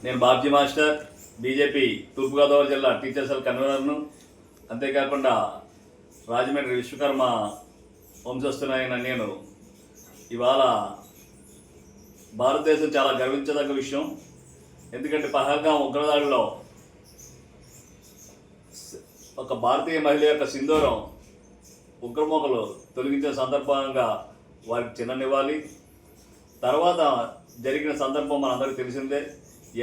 నేను Babji master, BJP తూర్పుగోదావరి జిల్లా teachers కన్వీనర్ను. అంతేకాకుండా రాజమండ్రి విశ్వకర్మ వంశస్థునైన నేను ఇవాళ భారతదేశం చాలా గర్వించదగ్గ విషయం. ఎందుకంటే పహల్గాం ఉగ్రదాడిలో ఒక భారతీయ మహిళ యొక్క సింధూరం ఉగ్రమూకలు తొలగించిన సందర్భంగా వారికి చిన్ననివ్వాలి. తర్వాత జరిగిన సందర్భం మనందరికీ తెలిసిందే.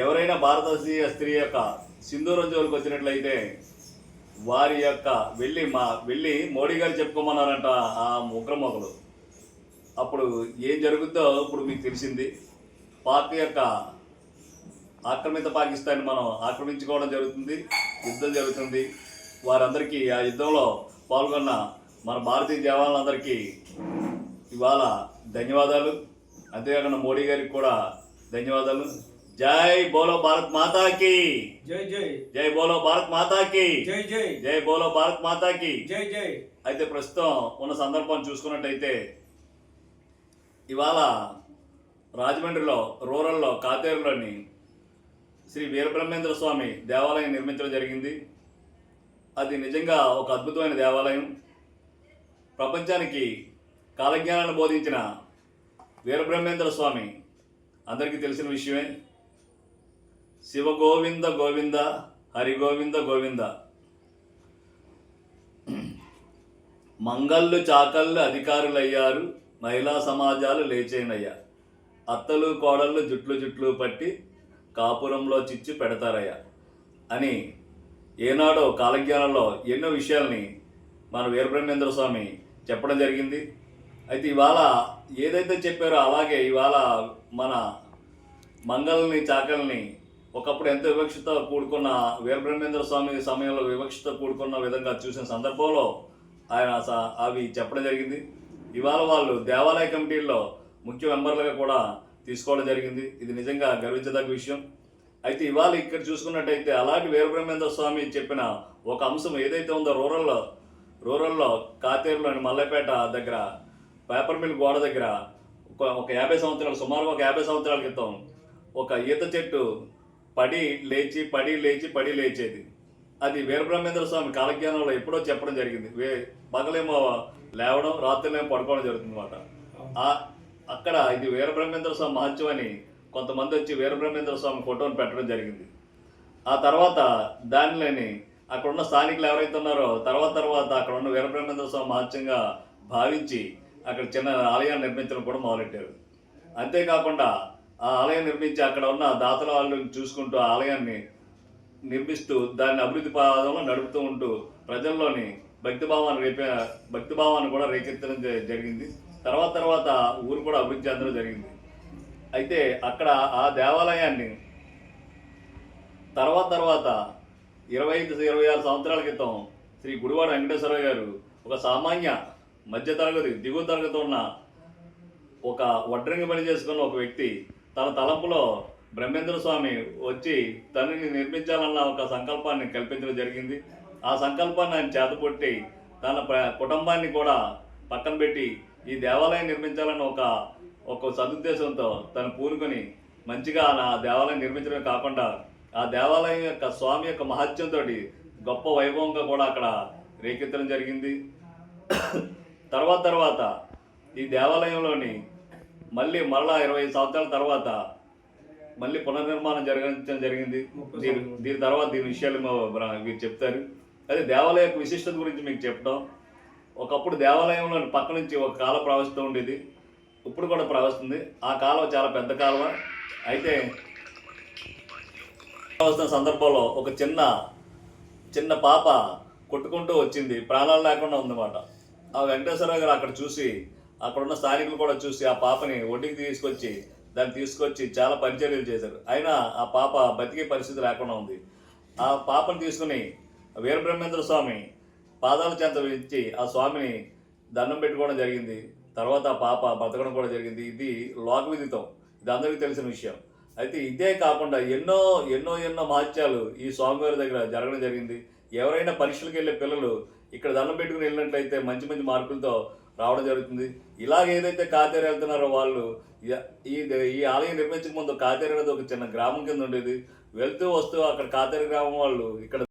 ఎవరైనా భారతీయ స్త్రీ యొక్క సింధూరం జోలికి వచ్చినట్లయితే వారి యొక్క వెళ్ళి మోడీ గారు చెప్పుకోమన్నారంట ఆ ఉగ్రమూకలు. అప్పుడు ఏం జరుగుద్దో ఇప్పుడు మీకు తెలిసింది. పాక్ యొక్క ఆక్రమిత పాకిస్తాన్ మనం ఆక్రమించుకోవడం జరుగుతుంది, యుద్ధం జరుగుతుంది. వారందరికీ ఆ యుద్ధంలో పాల్గొన్న మన భారతీయ జవాన్లందరికీ ఇవాళ ధన్యవాదాలు. అంతేకాకుండా మోడీ గారికి కూడా ధన్యవాదాలు. జై బోలో భారత్ మాతాకి జై జై, జై బోలో భారత్ మాతాకి జై జై, జై బోలో భారత్ మాతాకి జై జై. అయితే ప్రస్తుతం ఉన్న సందర్భం చూసుకున్నట్టయితే ఇవాళ రాజమండ్రిలో రూరల్లో కాతేరులోని శ్రీ వీరబ్రహ్మేంద్ర స్వామి దేవాలయం నిర్మించడం జరిగింది. అది నిజంగా ఒక అద్భుతమైన దేవాలయం. ప్రపంచానికి కాలజ్ఞానాన్ని బోధించిన వీరబ్రహ్మేంద్ర స్వామి అందరికీ తెలిసిన విషయమే. శివ గోవింద గోవింద, హరి గోవింద గోవింద. మంగళ్ళు చాకళ్ళు అధికారులయ్యారు, మహిళా సమాజాలు లేచేనయ్యా. అత్తలు కోడళ్ళు జుట్లు పట్టి కాపురంలో చిచ్చు పెడతారయ్యా అని ఏనాడో కాలజ్ఞానంలో ఎన్నో విషయాల్ని మన వీరబ్రహ్మేంద్ర స్వామి చెప్పడం జరిగింది. అయితే ఇవాళ ఏదైతే చెప్పారో అలాగే ఇవాళ మన మంగళని చాకల్ని ఒకప్పుడు ఎంతో వివక్షతో కూడుకున్న వీరబ్రహ్మేంద్ర స్వామి సమయంలో వివక్షతో కూడుకున్న విధంగా చూసిన సందర్భంలో ఆయన అవి చెప్పడం జరిగింది. ఇవాళ వాళ్ళు దేవాలయ కమిటీల్లో ముఖ్య మెంబర్లుగా కూడా తీసుకోవడం జరిగింది. ఇది నిజంగా గర్వించదగ్గ విషయం. అయితే ఇవాళ ఇక్కడ చూసుకున్నట్టయితే అలాంటి వీరబ్రహ్మేంద్ర స్వామి చెప్పిన ఒక అంశం ఏదైతే ఉందో రూరల్లో కాతేరులోని మల్లెపేట దగ్గర పేపర్ మిల్ గోడ దగ్గర ఒక 50 సంవత్సరాలు, సుమారుగా ఒక 50 సంవత్సరాల క్రితం ఒక ఈత చెట్టు పడి లేచేది. అది వీరబ్రహ్మేంద్ర స్వామి కాలజ్ఞానంలో ఎప్పుడో చెప్పడం జరిగింది. పగలేమో లేవడం, రాత్రులేమో పడుకోవడం జరుగుతుంది అన్నమాట. అక్కడ ఇది వీరబ్రహ్మేంద్ర స్వామి మహత్యం అని కొంతమంది వచ్చి వీరబ్రహ్మేంద్ర స్వామి ఫోటోని పెట్టడం జరిగింది. ఆ తర్వాత దానిలోని అక్కడ ఉన్న స్థానికులు ఎవరైతే ఉన్నారో తర్వాత అక్కడ ఉన్న వీరబ్రహ్మేంద్ర స్వామి మహత్యంగా భావించి అక్కడ చిన్న ఆలయాన్ని నిర్మించడం కూడా మొదలెట్టారు. అంతేకాకుండా ఆ ఆలయం నిర్మించి అక్కడ ఉన్న దాతల వాళ్ళని చూసుకుంటూ ఆ ఆలయాన్ని నిర్మిస్తూ దాన్ని అభివృద్ధి పాదంలో నడుపుతూ ఉంటూ ప్రజల్లోని భక్తిభావాన్ని కూడా రేకెత్తడం జరిగింది. తర్వాత ఊరు కూడా అభివృద్ధి చెందడం జరిగింది. అయితే అక్కడ ఆ దేవాలయాన్ని తర్వాత 25-26 సంవత్సరాల క్రితం శ్రీ గుడివాడ వెంకటేశ్వరరావు గారు ఒక సామాన్య మధ్యతరగతి దిగువ తరగతి ఉన్న ఒక వడ్రంగి పని చేసుకున్న ఒక వ్యక్తి తన తలంపులో బ్రహ్మేంద్ర స్వామి వచ్చి తనని నిర్మించాలన్న ఒక సంకల్పాన్ని కల్పించడం జరిగింది. ఆ సంకల్పాన్ని ఆయన చేతపొట్టి తన కుటుంబాన్ని కూడా పక్కన పెట్టి ఈ దేవాలయం నిర్మించాలన్న ఒక సదుద్దేశంతో తను పూనుకొని మంచిగా ఆ దేవాలయం నిర్మించడమే కాకుండా ఆ దేవాలయం యొక్క స్వామి యొక్క మహత్యంతో గొప్ప వైభవంగా కూడా అక్కడ రేకెత్తడం జరిగింది. తర్వాత ఈ దేవాలయంలోని మరలా 25 సంవత్సరాల తర్వాత మళ్ళీ పునర్నిర్మాణం జరగడం జరిగింది. దీని తర్వాత దీని విషయాలు మీరు చెప్తారు. అదే దేవాలయ యొక్క విశిష్టత గురించి మీకు చెప్పడం. ఒకప్పుడు దేవాలయంలో పక్క నుంచి ఒక కాలువ ప్రవహిస్తూ ఉండేది, ఇప్పుడు కూడా ప్రవహిస్తుంది. ఆ కాలువ చాలా పెద్ద కాలువ. అయితే ప్రవహిస్తున్న సందర్భంలో ఒక చిన్న పాప కొట్టుకుంటూ వచ్చింది, ప్రాణాలు లేకుండా ఉందన్నమాట. ఆ వెంకటేశ్వరరావు గారు అక్కడ చూసి, అక్కడ ఉన్న స్థానికులు కూడా చూసి ఆ పాపని ఒడ్డుకి తీసుకొచ్చి చాలా పరిచర్యలు చేశారు. అయినా ఆ పాప బతికే పరిస్థితి లేకుండా ఉంది. ఆ పాపను తీసుకుని వీరబ్రహ్మేంద్ర స్వామి పాదాల చెంత ఇచ్చి ఆ స్వామిని దండం పెట్టుకోవడం జరిగింది. తర్వాత ఆ పాప బతకడం కూడా జరిగింది. ఇది లోకవిదితం, ఇది అందరికీ తెలిసిన విషయం. అయితే ఇదే కాకుండా ఎన్నో మహత్యాలు ఈ స్వామివారి దగ్గర జరగడం జరిగింది. ఎవరైనా పరీక్షలకు వెళ్ళే పిల్లలు ఇక్కడ దండం పెట్టుకుని వెళ్ళినట్లయితే మంచి మార్కులతో రావడం జరుగుతుంది. ఇలాగ ఏదైతే కాతేరు వెళ్తున్నారో వాళ్ళు ఈ ఈ ఆలయం నిర్మించక ముందు కాతేరు అనేది ఒక చిన్న గ్రామం కింద ఉండేది. వెళ్తూ వస్తూ అక్కడ కాతేరు గ్రామం వాళ్ళు ఇక్కడ